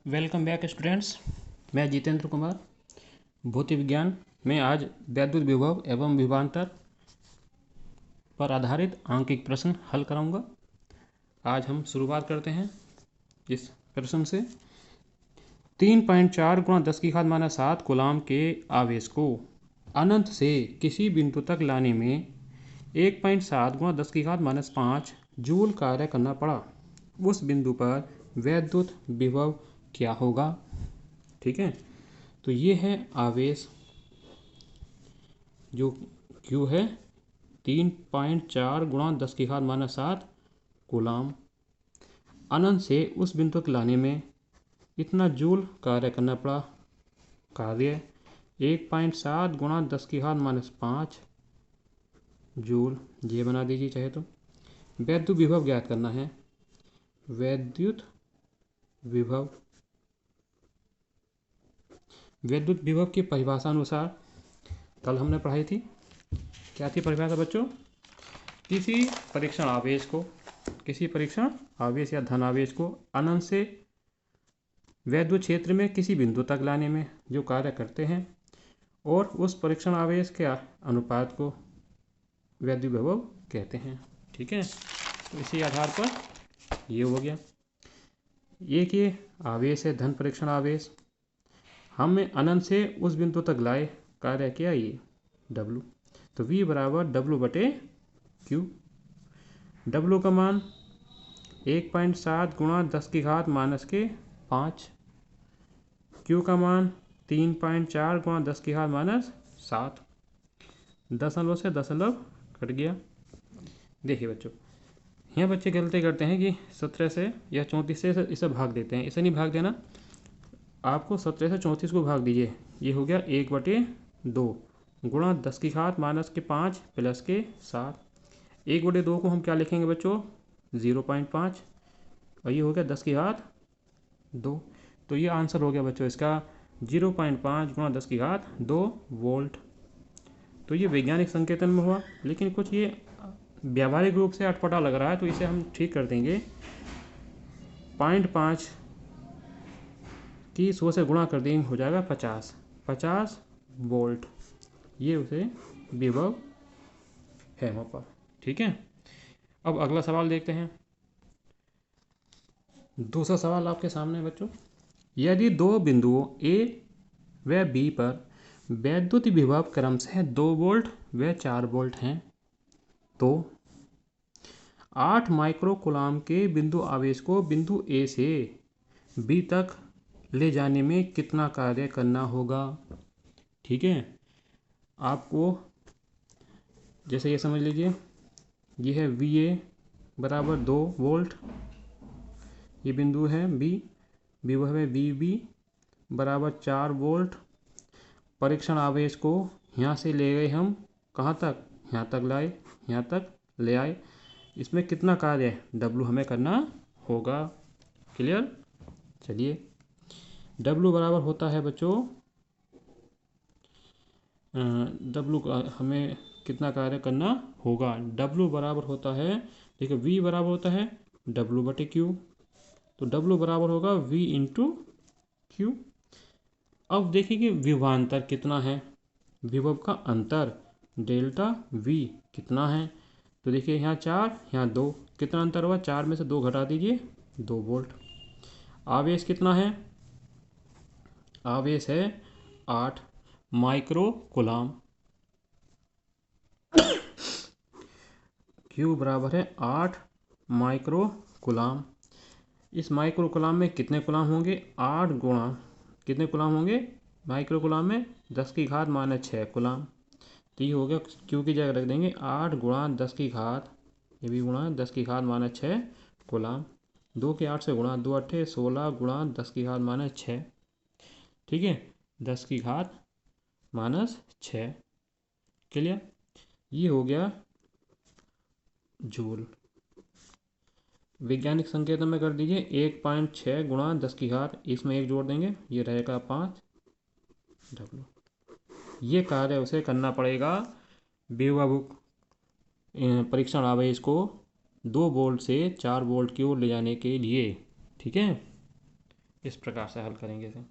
Welcome back students. मैं जितेंद्र कुमार भौतिक विज्ञान में आज वैद्युत विभव एवं विभवांतर पर आधारित आंकिक प्रश्न हल कराऊंगा। आज हम शुरुआत करते हैं इस प्रश्न से। 3.4 गुणा 10 की घात माइनस 7 कूलाम के आवेश को अनंत से किसी बिंदु तक लाने में 1.7 गुणा 10 की घात माइनस 5 जूल कार्य करना पड़ा। उस बिंदु पर वैद्युत विभव क्या होगा? ठीक है, तो ये है आवेश जो Q है 3.4 गुणा 10 की घात माइनस 7 कूलाम। अनंत से उस बिंदु तक लाने में इतना जूल कार्य करना पड़ा। कार्य 1.7 गुणा 10 की घात माइनस 5 जूल, ये बना दीजिए चाहे तो। वैद्युत विभव ज्ञात करना है। वैद्युत विभव, विद्युत विभव की परिभाषा अनुसार कल हमने पढ़ाई थी। क्या थी परिभाषा बच्चों? किसी परीक्षण आवेश या धन आवेश को अनंत से वैद्युत क्षेत्र में किसी बिंदु तक लाने में जो कार्य करते हैं और उस परीक्षण आवेश के अनुपात को वैद्युत विभव कहते हैं। ठीक है, तो इसी आधार पर ये हो गया। एक ये आवेश है धन परीक्षण आवेश, हमें अनंत से उस बिंदु तक लाए, कार्य किया ये W, तो V बराबर W बटे Q। W का मान 1.7 गुणा 10 की घात माइनस के 5, Q का मान 3.4 गुणा 10 की घात माइनस 7, दशमलव से दशमलव कट गया। देखिए बच्चों, यहाँ बच्चे गलती करते हैं कि 17 से या 34 से इसे भाग देते हैं। इसे नहीं भाग देना, आपको 17 से 34 को भाग दीजिए। ये हो गया 1/2 गुणा 10 की घात माइनस के 5 प्लस के 7। 1/2 को हम क्या लिखेंगे बच्चों? 0.5, और ये हो गया 10 की घात 2। तो ये आंसर हो गया बच्चों इसका 0.5 गुणा 10 की घात 2 वोल्ट। तो ये वैज्ञानिक संकेतन में हुआ, लेकिन कुछ ये व्यावहारिक रूप से अटपटा लग रहा है, तो इसे हम ठीक कर देंगे। 0.5 की 100 से गुणा कर देंगे, हो जाएगा 50 वोल्ट। ये उसे विभव है वहाँ पर। ठीक है, अब अगला सवाल देखते हैं। दूसरा सवाल आपके सामने बच्चों। यदि दो बिंदुओं A व B पर वैद्युत विभव क्रमशः 2 वोल्ट व 4 वोल्ट हैं, तो 8 माइक्रो कूलाम के बिंदु आवेश को बिंदु A से B तक ले जाने में कितना कार्य करना होगा? ठीक है, आपको जैसे ये समझ लीजिए, ये है VA बराबर 2 वोल्ट, ये बिंदु है B, विभव है VB बराबर 4 वोल्ट। परीक्षण आवेश को यहाँ से ले गए हम, कहाँ तक? यहाँ तक लाए, यहाँ तक ले आए। इसमें कितना कार्य है? W हमें करना होगा। क्लियर? चलिए, W बराबर होता है बच्चों, W का हमें कितना कार्य करना होगा? W बराबर होता है, देखिए V बराबर होता है W बटे Q, तो W बराबर होगा V इंटू Q। अब देखिए कि विभवांतर कितना है, विभव का अंतर डेल्टा V कितना है। तो देखिए यहाँ 4, यहाँ 2, कितना अंतर हुआ? 4 में से 2 घटा दीजिए, 2 वोल्ट। आवेश कितना है? आवेश है 8 माइक्रो कूलाम। Q बराबर है 8 माइक्रो कूलाम। इस माइक्रो कूलाम में कितने कूलाम होंगे? 8 गुणा, कितने कूलाम होंगे माइक्रो कूलाम में? 10 की घात माइनस 6 कूलाम। तो ये हो गया, Q की जगह रख देंगे 8 गुणा 10 की घात, ये भी गुणा 10 की घात माइनस 6 कूलाम। 2 के 8 से गुणा, 2 8 16 गुणा 10 की घात माइनस 6। ठीक है, 10 की घात माइनस 6। क्लियर? ये हो गया जूल। वैज्ञानिक संकेतन में कर दीजिए 1.6 गुणा 10 की घात, इसमें 1 जोड़ देंगे, ये रहेगा 5 W। ये कार्य उसे करना पड़ेगा विभव परीक्षण आवेश को 2 वोल्ट से 4 वोल्ट की ओर ले जाने के लिए। ठीक है, इस प्रकार से हल करेंगे इसे।